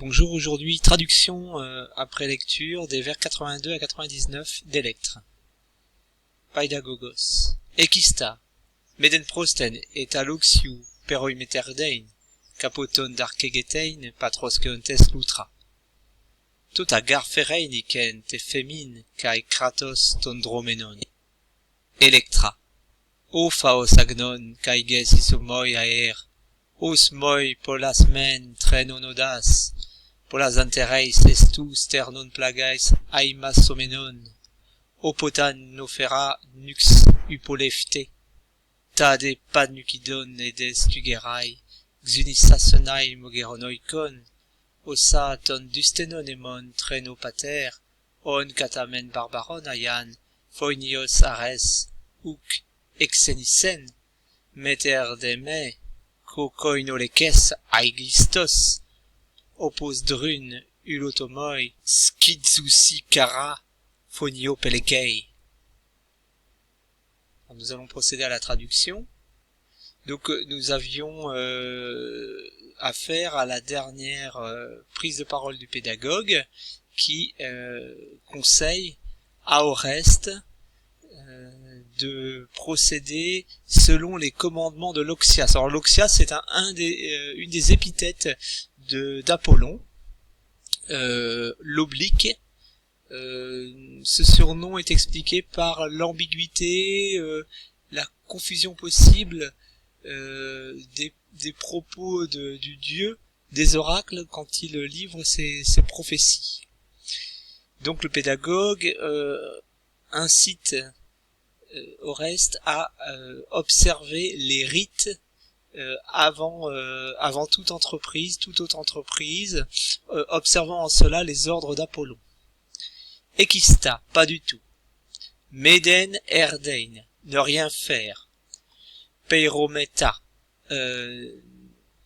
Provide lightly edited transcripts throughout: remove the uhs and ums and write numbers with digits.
Bonjour, aujourd'hui traduction après lecture des vers 82 à 99 d'Electre. Paidagogos. Ekista. Medenprosten et aloxiu peroimeterdein. Capoton d'arkegetein patros keontes lutra. Tota garferein iken te femin kai kratos ton dromenon. Electra. O faos agnon kai ges isomoi aer. Os moi polas men trenonodas. Polas antereis estus ternon plagais aimas somenon. Opotan nofera nux upolefte. Tade padnukidon edes tugerai. Xunisasonai mogeronoikon. Osa ton dustenon emon trenopater. On katamen barbaron aian. Foinios ares. Uk exenisen. Meter de me. Kokoinolekes aiglistos. Opos drun ulotomoi skidzusi kara fonio pelekei. Nous allons procéder à la traduction. Donc nous avions affaire à la dernière prise de parole du pédagogue qui conseille à Oreste de procéder selon les commandements de l'Oxias. Alors l'Oxias c'est une des épithètes d'Apollon, l'oblique. Ce surnom est expliqué par l'ambiguïté, la confusion possible des propos du dieu, des oracles quand il livre ses prophéties. Donc le pédagogue incite Oreste à observer les rites avant toute autre entreprise, observant en cela les ordres d'Apollon. Ekista, pas du tout. Meden erdein, ne rien faire. Peirometa,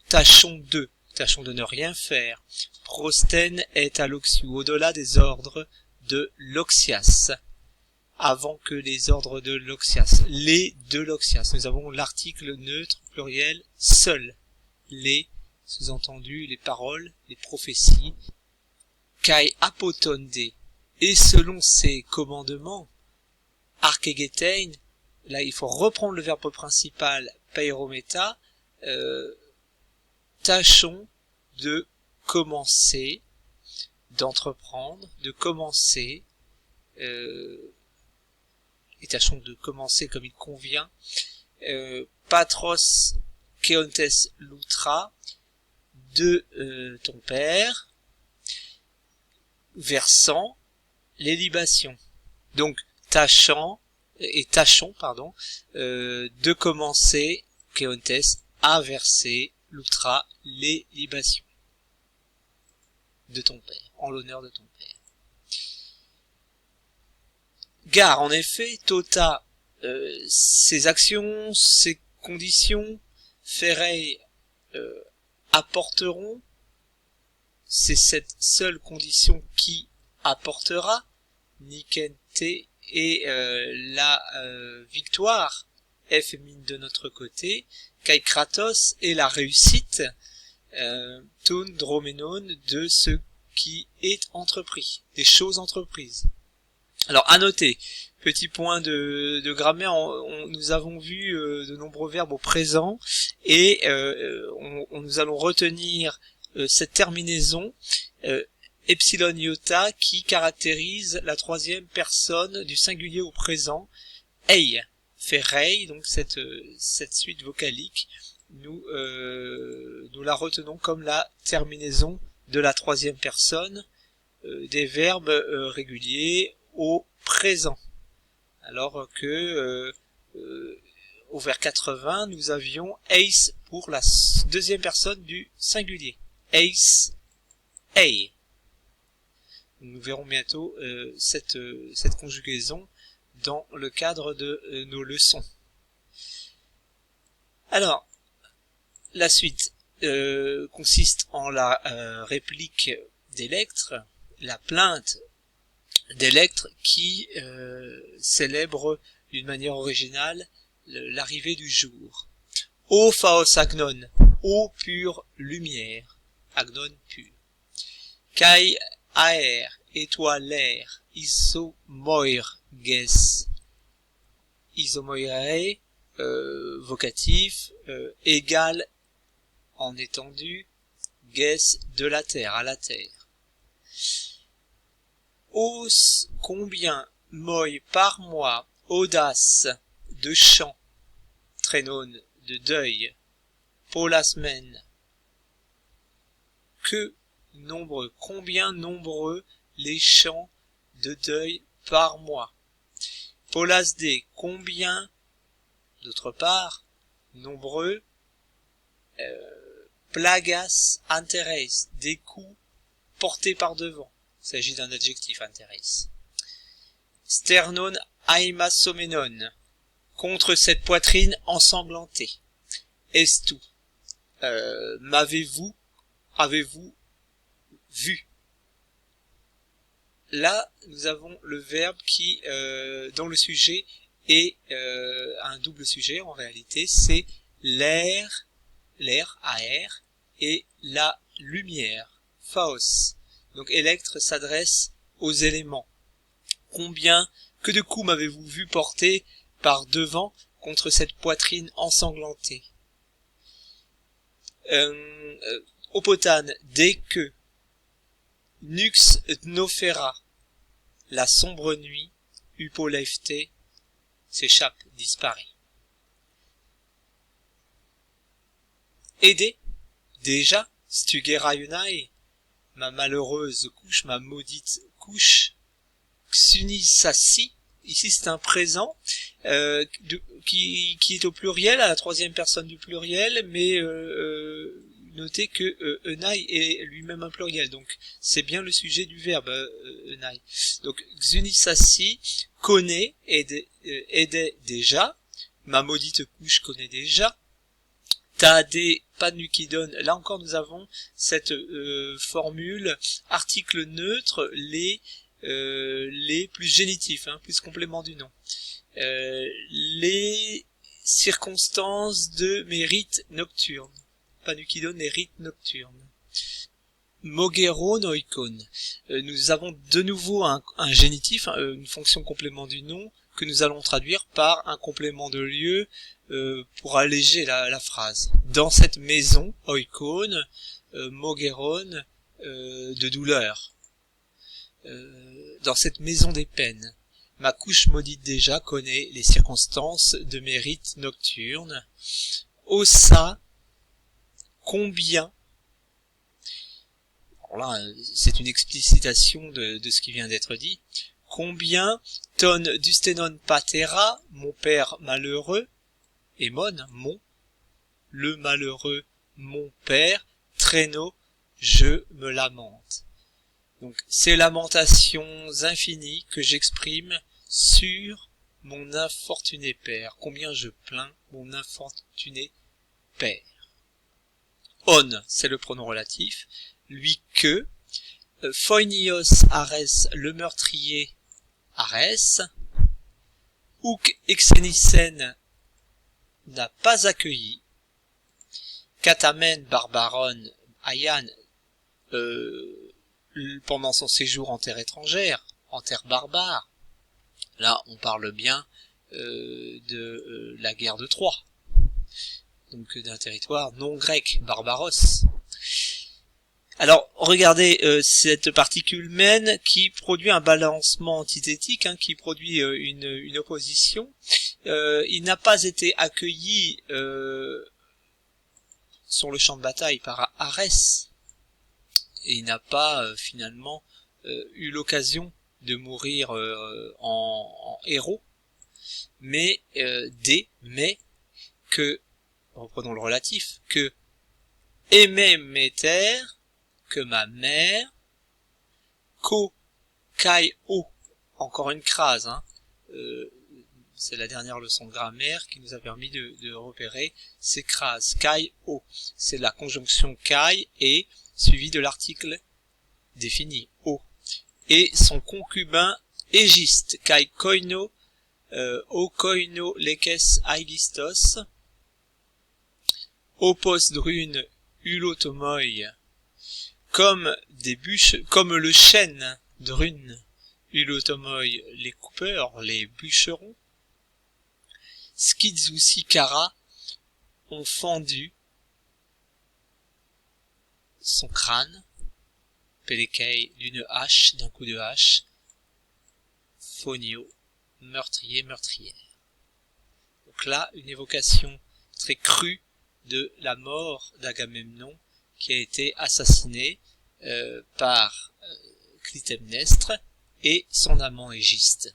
tâchons de ne rien faire. Prosten et aloxiu, au-delà des ordres de l'Oxias. Avant que les ordres de l'Oxias. Les de l'Oxias. Nous avons l'article neutre, pluriel, seul. Les, sous-entendu, les paroles, les prophéties. Kai apotonde. Et selon ces commandements, arkegetein, là il faut reprendre le verbe principal, peirometa, tâchons de commencer, d'entreprendre, de commencer, et tâchons de commencer comme il convient, patros keontes lutra, de ton père, versant les libations. Donc tâchons de commencer keontes à verser lutra les libations de ton père, en l'honneur de ton père. Gare, en effet, tota, ces actions, ces conditions, ferei, apporteront, c'est cette seule condition qui apportera, nikente, et la victoire, F mine de notre côté, kai kratos, et la réussite, ton dromenon, de ce qui est entrepris, des choses entreprises. Alors, à noter, petit point de grammaire, nous avons vu de nombreux verbes au présent, et nous allons retenir cette terminaison, epsilon iota, qui caractérise la troisième personne du singulier au présent, ei, fait rei, donc cette suite vocalique, nous la retenons comme la terminaison de la troisième personne des verbes réguliers au présent. Alors que au vers 80, nous avions eis pour la deuxième personne du singulier. Eis, ei. Nous verrons bientôt cette conjugaison dans le cadre de nos leçons. Alors, la suite consiste en la réplique d'Electre, la plainte d'Electre qui célèbre d'une manière originale l'arrivée du jour. Ô Phaos Agnon, ô pure lumière, Agnon pur. kai aer, étoilère, isomoirges, isomoire, vocatif, égal en étendue, ges, de la terre, à la terre. Os, combien, moi, par mois, audace, de chant, trénon, de deuil, pour la semaine. Que nombreux, combien nombreux les chants de deuil par mois. Polasde, combien, d'autre part, nombreux, plagas interes, des coups portés par devant. Il s'agit d'un adjectif interes. Sternon aimasomenon, contre cette poitrine ensanglantée. Estu, m'avez-vous, avez-vous vu? Là, nous avons le verbe qui, dont le sujet est un double sujet en réalité, c'est l'air, aer, et la lumière, phos. Donc électre s'adresse aux éléments. Combien, que de coups m'avez-vous vu porter par devant contre cette poitrine ensanglantée? Opotane, dès que, nux nofera, la sombre nuit, upolefte, s'échappe, disparaît. Aider, déjà, stugera unai, ma malheureuse couche, ma maudite couche, xunisassi, ici c'est un présent, qui est au pluriel, à la troisième personne du pluriel, mais notez que enai est lui-même un pluriel, donc c'est bien le sujet du verbe enai. Donc xunisassi connaît, aidait déjà, ma maudite couche connaît déjà. Tade panukidon, là encore nous avons cette formule article neutre, les plus génitifs, plus complément du nom. Les circonstances de mes rites nocturnes. Panukidon, les rites nocturnes. Mogero noikon. Nous avons de nouveau un génitif, une fonction complément du nom, que nous allons traduire par un complément de lieu pour alléger la phrase. Dans cette maison, oikon, mogeron, de douleur. Dans cette maison des peines. Ma couche maudite déjà connaît les circonstances de mes rites nocturnes. Ossa, combien. Alors là, c'est une explicitation de ce qui vient d'être dit. Combien ton dustenon patera, mon père malheureux, et mon, le malheureux, mon père, traîneau, je me lamente. Donc, ces lamentations infinies que j'exprime sur mon infortuné père. Combien je plains mon infortuné père. On, c'est le pronom relatif. Lui que. Phoinios Arès, le meurtrier Arès. Ouk Exenisen n'a pas accueilli. Katamen Barbaron Ayan pendant son séjour en terre étrangère, en terre barbare. Là, on parle bien de la guerre de Troie, donc d'un territoire non grec, barbaros. Alors, regardez cette particule men qui produit un balancement antithétique, qui produit une opposition. Il n'a pas été accueilli sur le champ de bataille par Arès, et il n'a pas finalement eu l'occasion de mourir en héros, mais mais que, reprenons le relatif, que aimait mes terres, que ma mère, ko kai o, encore une crase, c'est la dernière leçon de grammaire qui nous a permis de repérer ces crases. Kai o, c'est la conjonction kai et suivi de l'article défini o, et son concubin Égiste, kai koino, o koino lekes aigistos, opos drune ulotomoi, comme le chêne de Rune, Ulotomoi, les coupeurs, les bûcherons, Skidzusi Kara ont fendu son crâne, Pelekei d'une hache, d'un coup de hache, Fonio, meurtrier, meurtrière. Donc là, une évocation très crue de la mort d'Agamemnon qui a été assassiné par Clytemnestre et son amant Égiste.